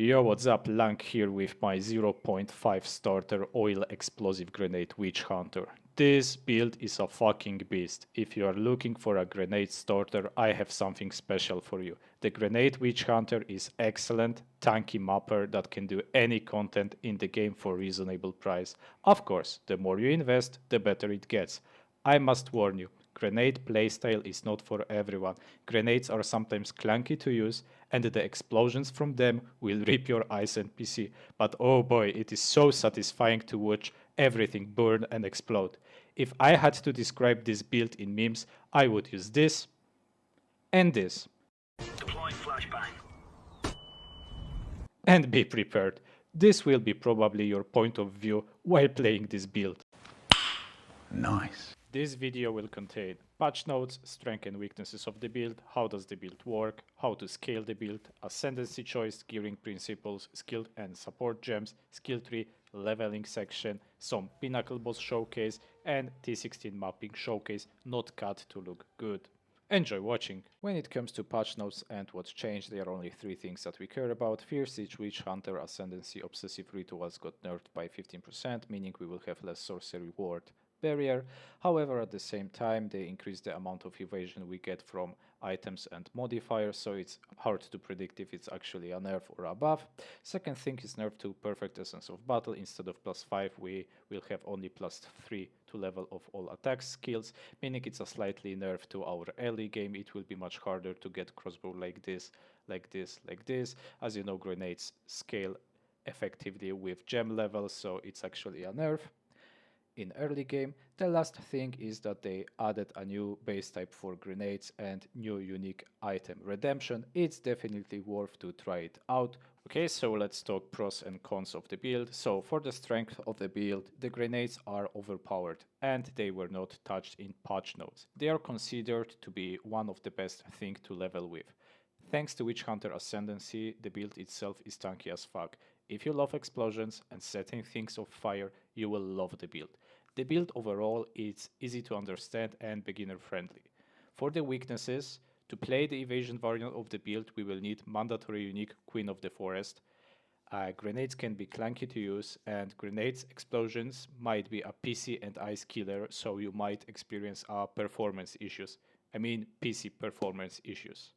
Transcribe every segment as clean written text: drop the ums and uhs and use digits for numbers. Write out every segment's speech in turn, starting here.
Yo, what's up? Lang here with my 0.5 starter oil explosive grenade Witchhunter. This build is a fucking beast. If you are looking for a grenade starter, I have something special for you. The Grenade Witchhunter is excellent, tanky mapper that can do any content in the game for reasonable price. Of course, the more you invest, the better it gets. I must warn you, grenade playstyle is not for everyone. Grenades are sometimes clunky to use, and the explosions from them will rip your eyes and PC. But oh boy, it is so satisfying to watch everything burn and explode. If I had to describe this build in memes, I would use this and this. Deploying flashbang. And be prepared. This will be probably your point of view while playing this build. Nice. This video will contain patch notes, strengths and weaknesses of the build, how does the build work, how to scale the build, Ascendancy choice, gearing principles, skill and support gems, skill tree, leveling section, some Pinnacle boss showcase, and T16 mapping showcase, not cut to look good. Enjoy watching! When it comes to patch notes and what's changed, there are only 3 things that we care about. Fierce Siege, Witchhunter, Ascendancy, Obsessive Rituals got nerfed by 15%, meaning we will have less sorcery ward barrier. However, at the same time, they increase the amount of evasion we get from items and modifiers, so it's hard to predict if it's actually a nerf or a buff. Second thing is nerf to Perfect Essence of Battle. Instead of +5, we will have only +3 to level of all attack skills, meaning it's a slightly nerf to our early game. It will be much harder to get crossbow like this, like this, like this. As you know, grenades scale effectively with gem levels, so it's actually a nerf in early game. The last thing is that they added a new base type for grenades and new unique item redemption. It's definitely worth to try it out. Okay, so let's talk pros and cons of the build. So for the strength of the build, the grenades are overpowered and they were not touched in patch notes. They are considered to be one of the best things to level with. Thanks to Witchhunter Ascendancy, the build itself is tanky as fuck. If you love explosions and setting things on fire, you will love the build. The build overall is easy to understand and beginner friendly. For the weaknesses, to play the evasion variant of the build, we will need mandatory unique Queen of the Forest. Grenades can be clunky to use, and grenades explosions might be a PC and ice killer, so you might experience performance issues. I mean PC performance issues.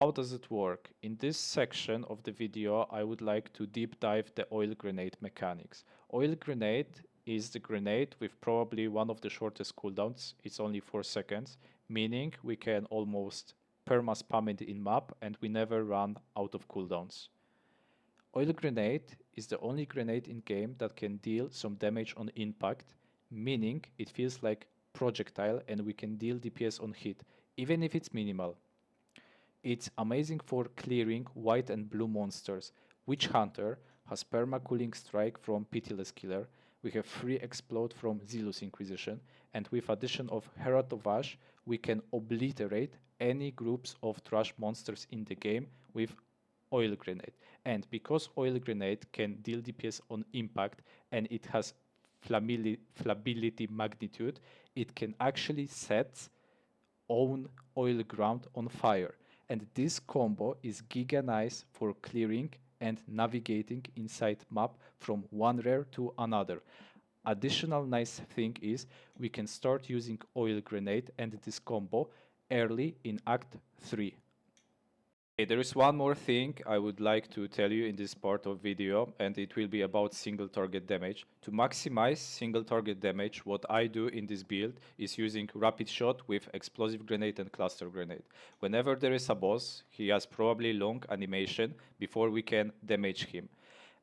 How does it work? In this section of the video, I would like to deep dive the oil grenade mechanics. Oil grenade is the grenade with probably one of the shortest cooldowns. It's only 4 seconds, meaning we can almost perma spam it in map and we never run out of cooldowns. Oil grenade is the only grenade in game that can deal some damage on impact, meaning it feels like projectile and we can deal DPS on hit, even if it's minimal. It's amazing for clearing white and blue monsters. Witchhunter has perma cooling strike from Pitiless Killer. We have free explode from Zealous Inquisition, and with addition of Herald of Ash, we can obliterate any groups of trash monsters in the game with Oil Grenade. And because Oil Grenade can deal DPS on impact and it has flammability magnitude, it can actually set own oil ground on fire. And this combo is giga nice for clearing and navigating inside map from one rare to another. Additional nice thing is we can start using oil grenade and this combo early in Act 3. Okay, there is one more thing I would like to tell you in this part of video, and it will be about single target damage. To maximize single target damage, what I do in this build is using rapid shot with explosive grenade and cluster grenade. Whenever there is a boss, he has probably long animation before we can damage him.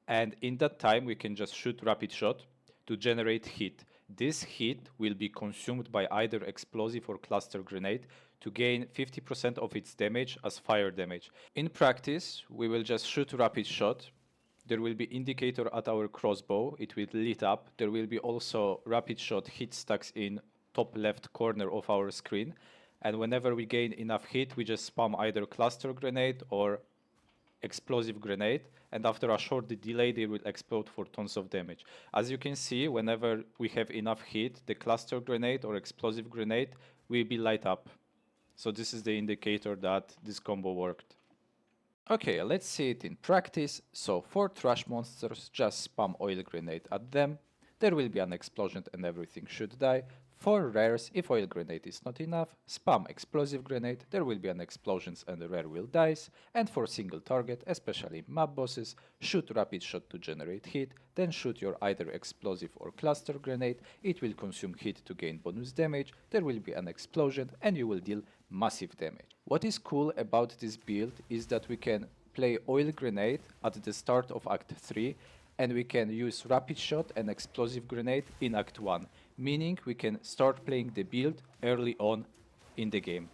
And in that time we can just shoot rapid shot to generate heat. This heat will be consumed by either explosive or cluster grenade to gain 50% of its damage as fire damage. In practice, we will just shoot rapid shot. There will be indicator at our crossbow, it will lit up. There will be also rapid shot hit stacks in top left corner of our screen. And whenever we gain enough hit, we just spam either cluster grenade or explosive grenade, and after a short delay they will explode for tons of damage. As you can see, whenever we have enough hit, the cluster grenade or explosive grenade will be light up. So this is the indicator that this combo worked. Okay, let's see it in practice. So for trash monsters, just spam oil grenade at them. There will be an explosion and everything should die. For rares, if oil grenade is not enough, spam explosive grenade, there will be an explosion and the rare will dies. And for single target, especially map bosses, shoot rapid shot to generate heat, then shoot your either explosive or cluster grenade, it will consume heat to gain bonus damage, there will be an explosion and you will deal massive damage. What is cool about this build is that we can play oil grenade at the start of Act 3 and we can use rapid shot and explosive grenade in Act 1, meaning we can start playing the build early on in the game.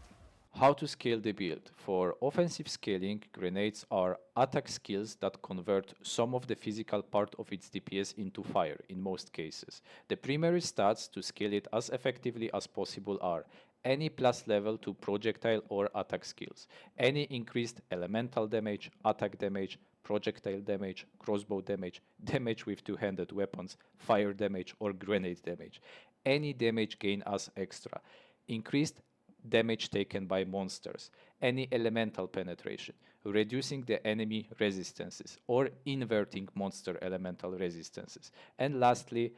How to scale the build? For offensive scaling, grenades are attack skills that convert some of the physical part of its DPS into fire in most cases. The primary stats to scale it as effectively as possible are any plus level to projectile or attack skills, any increased elemental damage, attack damage, projectile damage, crossbow damage, damage with two-handed weapons, fire damage or grenade damage, any damage gain as extra, increased damage taken by monsters, any elemental penetration, reducing the enemy resistances or inverting monster elemental resistances, and lastly,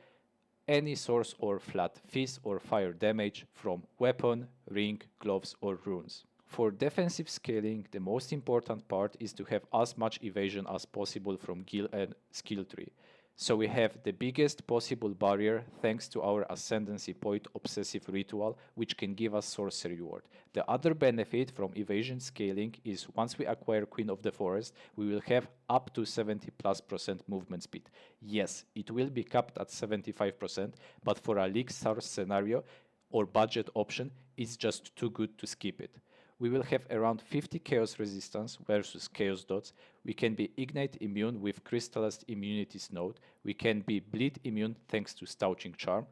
any source or flat fist or fire damage from weapon, ring, gloves or runes. For defensive scaling, the most important part is to have as much evasion as possible from guild and skill tree. So we have the biggest possible barrier thanks to our Ascendancy point obsessive ritual, which can give us sorcery ward. The other benefit from evasion scaling is once we acquire Queen of the Forest, we will have up to 70+% movement speed. Yes, it will be capped at 75%, but for a leaugestart scenario or budget option, it's just too good to skip it. We will have around 50 chaos resistance versus chaos dots. We can be ignite immune with crystallized immunities node. We can be bleed immune thanks to stouching charm.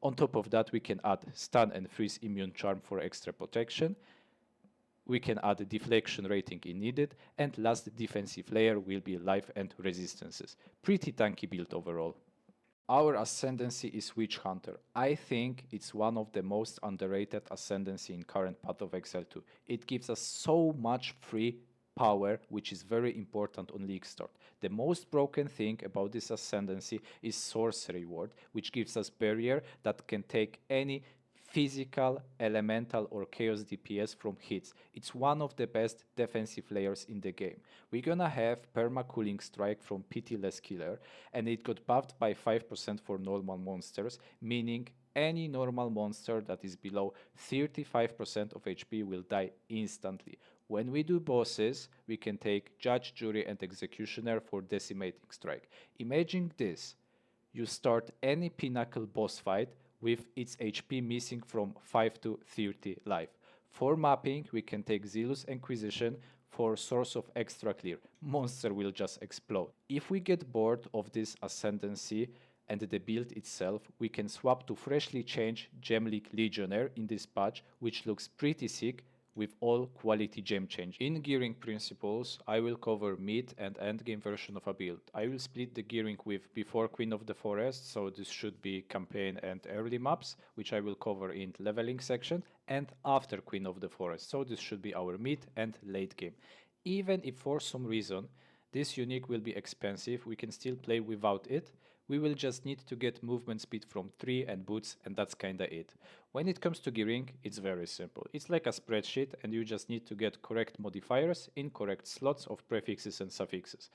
On top of that, we can add stun and freeze immune charm for extra protection. We can add deflection rating if needed, and last defensive layer will be life and resistances. Pretty tanky build overall. Our Ascendancy is Witchhunter. I think it's one of the most underrated Ascendancy in current Path of Exile 2. It gives us so much free power, which is very important on leaugestart. The most broken thing about this Ascendancy is sorcery ward, which gives us barrier that can take any physical, elemental or chaos DPS from hits. It's one of the best defensive layers in the game. We're gonna have perma cooling strike from Pitiless Killer, and it got buffed by 5% for normal monsters, meaning any normal monster that is below 35% of HP will die instantly. When we do bosses, we can take Judge, Jury and Executioner for decimating strike. Imagine this. You start any Pinnacle boss fight with its HP missing from 5 to 30 life. For mapping, we can take Zealous Inquisition for source of extra clear. Monster will just explode. If we get bored of this Ascendancy and the build itself, we can swap to freshly changed Gem League Legionnaire in this patch, which looks pretty sick with all quality gem change. In gearing principles, I will cover mid and end game version of a build. I will split the gearing with before Queen of the Forest, so this should be campaign and early maps, which I will cover in leveling section, and after Queen of the Forest, so this should be our mid and late game. Even if for some reason this unique will be expensive, we can still play without it. We will just need to get movement speed from 3 and boots, and that's kinda it. When it comes to gearing, it's very simple. It's like a spreadsheet and you just need to get correct modifiers in correct slots of prefixes and suffixes.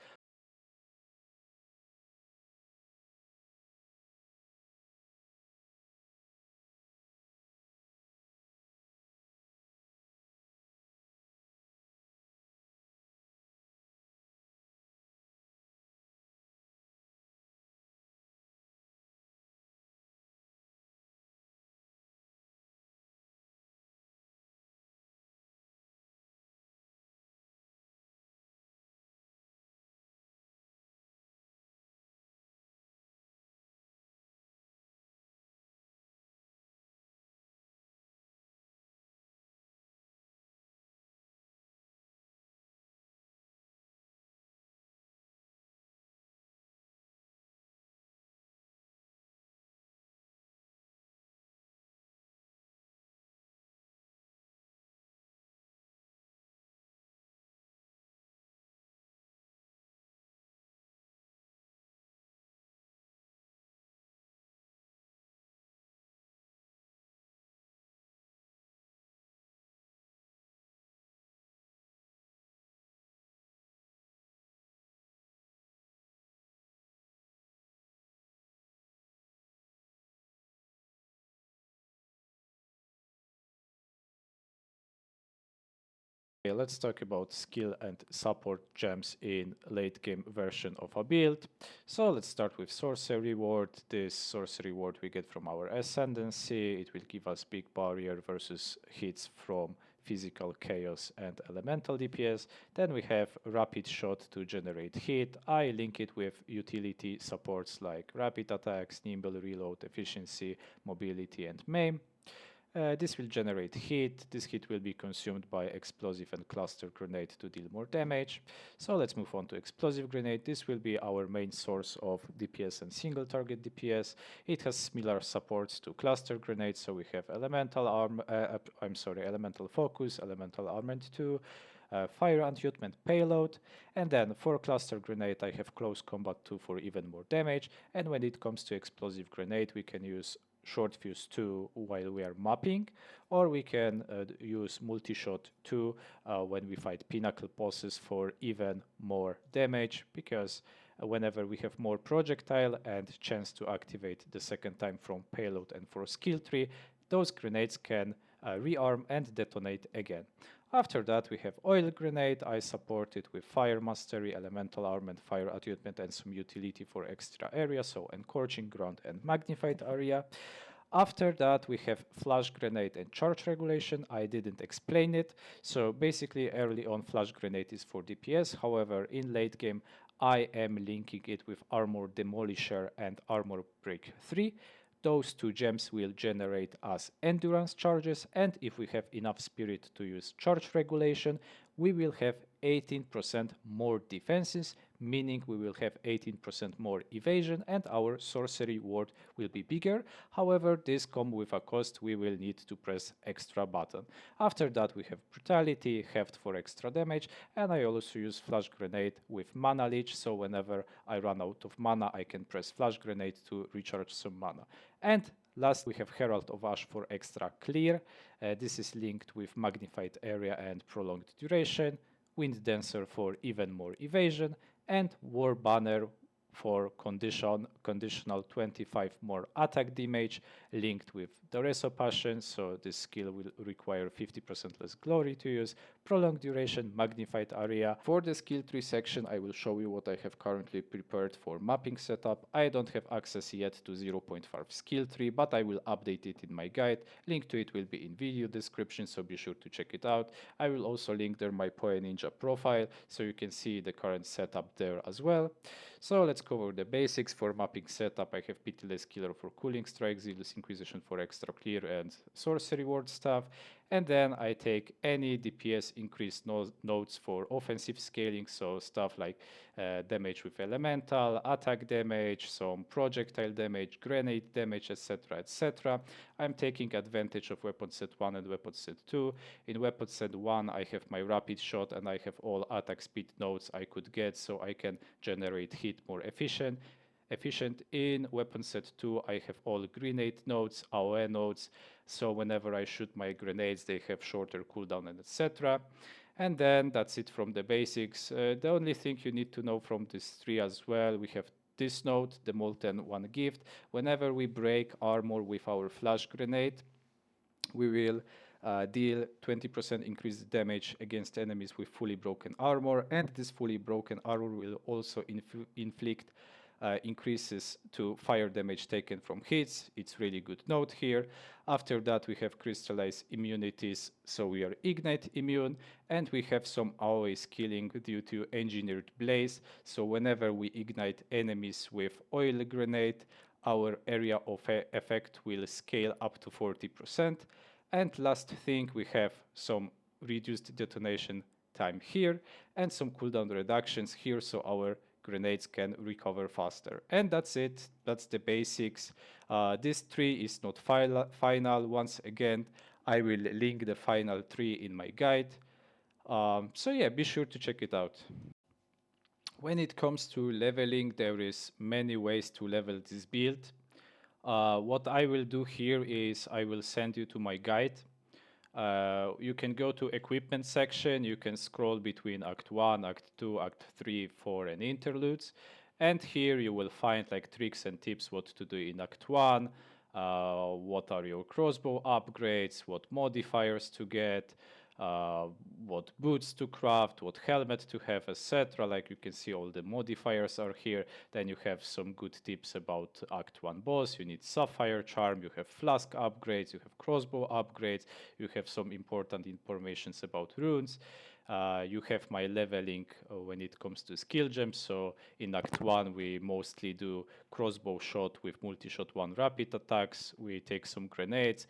Okay, let's talk about skill and support gems in late game version of a build. So let's start with sorcery ward. This sorcery ward we get from our Ascendancy. It will give us big barrier versus hits from physical chaos and elemental DPS. Then we have rapid shot to generate hit. I link it with utility supports like rapid attacks, nimble reload, efficiency, mobility, and maim. This will generate heat. This heat will be consumed by explosive and cluster grenade to deal more damage. So let's move on to explosive grenade. This will be our main source of DPS and single target DPS. It has similar supports to cluster grenade. So we have elemental elemental focus, elemental armament 2, fire enchantment payload, and then for cluster grenade I have close combat 2 for even more damage. And when it comes to explosive grenade, we can use short fuse 2 while we are mapping, or we can use multi-shot 2 when we fight Pinnacle bosses for even more damage, because whenever we have more projectile and chance to activate the second time from payload and for skill tree, those grenades can rearm and detonate again. After that we have oil grenade. I support it with fire mastery, elemental armament, fire attunement, and some utility for extra area, so encouraging ground and magnified area. After that we have flash grenade and charge regulation. I didn't explain it. So basically early on flash grenade is for DPS. However, in late game I am linking it with armor demolisher and armor break 3. Those two gems will generate as endurance charges, and if we have enough spirit to use charge regulation, we will have 18% more defenses, meaning we will have 18% more evasion, and our sorcery ward will be bigger. However, this comes with a cost. We will need to press extra button. After that we have brutality, heft for extra damage, and I also use flash grenade with mana leech, so whenever I run out of mana I can press flash grenade to recharge some mana. And last we have Herald of Ash for extra clear. This is linked with magnified area and prolonged duration, Wind Dancer for even more evasion, and War Banner for conditional 25 more attack damage linked with Doreso Passion, so this skill will require 50% less glory to use, prolonged duration, magnified area. For the skill tree section I will show you what I have currently prepared for mapping setup. I don't have access yet to 0.5 skill tree, but I will update it in my guide. Link to it will be in video description, so be sure to check it out. I will also link there my Poe Ninja profile, so you can see the current setup there as well. So let's cover the basics. For mapping setup I have Pitiless Killer for cooling strike, Zealous Inquisition for extra clear and sorcery ward stuff, and then I take any DPS increased nodes for offensive scaling, so stuff like damage with elemental, attack damage, some projectile damage, grenade damage, etc, etc. I'm taking advantage of weapon set 1 and weapon set 2. In weapon set 1 I have my rapid shot and I have all attack speed nodes I could get, so I can generate hit more efficient. In weapon set 2 I have all grenade nodes, AoE nodes, so whenever I shoot my grenades they have shorter cooldown and etc. And then that's it from the basics. The only thing you need to know from this tree as well, we have this node, the Molten One gift. Whenever we break armor with our flash grenade, we will deal 20% increased damage against enemies with fully broken armor, and this fully broken armor will also inflict increases to fire damage taken from hits. It's really good note here. After that we have crystallized immunities, so we are ignite immune, and we have some AoE skilling due to engineered blaze, so whenever we ignite enemies with oil grenade our area of effect will scale up to 40%. And last thing, we have some reduced detonation time here and some cooldown reductions here, so our grenades can recover faster. And that's it. That's the basics. This tree is not final. Once again, I will link the final tree in my guide. So yeah, be sure to check it out. When it comes to leveling, there is many ways to level this build. What I will do here is I will send you to my guide. You can go to equipment section, you can scroll between Act 1, Act 2, Act 3, 4 and interludes. And here you will find like tricks and tips what to do in Act 1, what are your crossbow upgrades, what modifiers to get, uh, what boots to craft, what helmet to have, etc. Like you can see, all the modifiers are here. Then you have some good tips about Act 1 boss. You need Sapphire Charm, you have flask upgrades, you have crossbow upgrades, you have some important informations about runes. You have my leveling when it comes to skill gems. So in Act 1, we mostly do crossbow shot with multi-shot 1 rapid attacks. We take some grenades.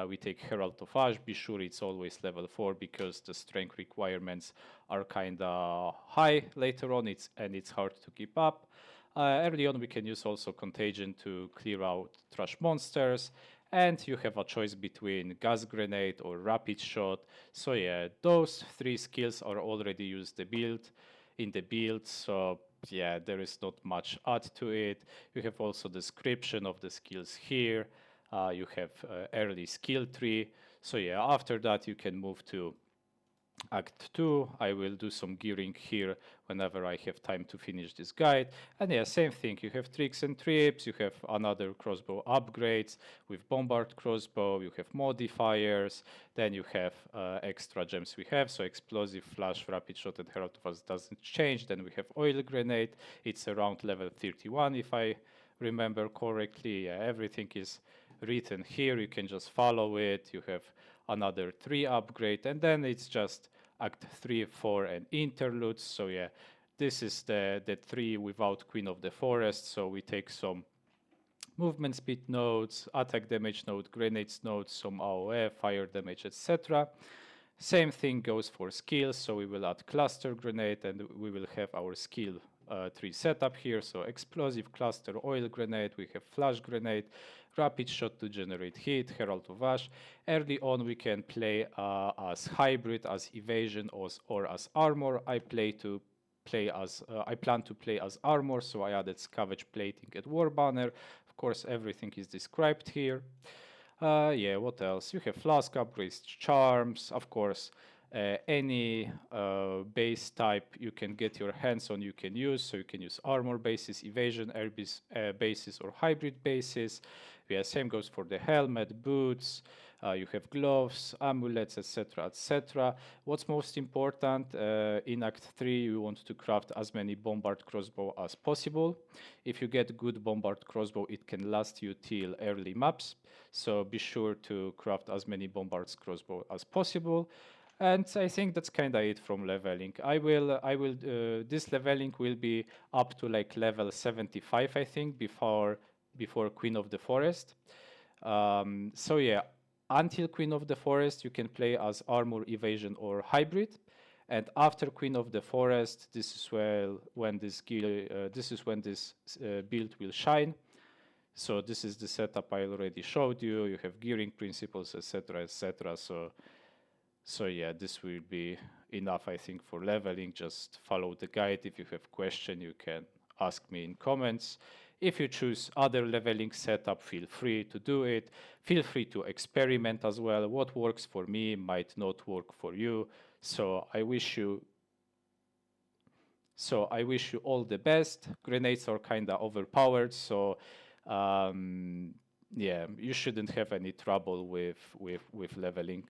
We take Herald of Ash. Be sure it's always level 4 because the strength requirements are kind of high later on. It's hard to keep up. Early on, we can use also Contagion to clear out trash monsters. And you have a choice between gas grenade or rapid shot. So yeah, those 3 skills are already used in the build. So yeah, there is not much add to it. You have also description of the skills here. You have early skill tree. So yeah, after that you can move to Act 2. I will do some gearing here whenever I have time to finish this guide. And yeah, same thing. You have tricks and trips. You have another crossbow upgrades with Bombard crossbow. You have modifiers. Then you have extra gems we have. So explosive, flash, rapid shot, and Herald of Us doesn't change. Then we have oil grenade. It's around level 31 if I remember correctly. Yeah, everything is written here. You can just follow it. You have another 3 upgrade, and then it's just Act 3, 4, and interludes. So yeah, this is the 3 without Queen of the Forest. So we take some movement speed nodes, attack damage node, grenades nodes, some AoE, fire damage, etc. Same thing goes for skills. So we will add cluster grenade, and we will have our skill 3 setup here. So explosive, cluster, oil grenade. We have flash grenade, rapid shot to generate heat, Herald of Ash. Early on, we can play as hybrid, as evasion, or as armor. I plan to play as armor, so I added scavenge plating at war banner. Of course, everything is described here. Yeah, what else? You have flask upgrades, charms, of course. Any base type you can get your hands on, you can use. So you can use armor bases, evasion bases, or hybrid bases. Yeah, same goes for the helmet, boots. You have gloves, amulets, etc., etc. What's most important in Act 3, you want to craft as many Bombard crossbow as possible. If you get good Bombard crossbow, it can last you till early maps. So be sure to craft as many Bombard's crossbow as possible. And I think that's kind of it from leveling. This leveling will be up to like level 75, I think, before Queen of the Forest. So yeah, until Queen of the Forest, you can play as armor, evasion, or hybrid. And after Queen of the Forest, this is when this build will shine. So this is the setup I already showed you. You have gearing principles, etc., etc. So yeah, this will be enough, I think, for leveling. Just follow the guide. If you have question, you can ask me in comments. If you choose other leveling setup, feel free to do it. Feel free to experiment as well. What works for me might not work for you. So I wish you all the best. Grenades are kind of overpowered, so yeah, you shouldn't have any trouble with leveling.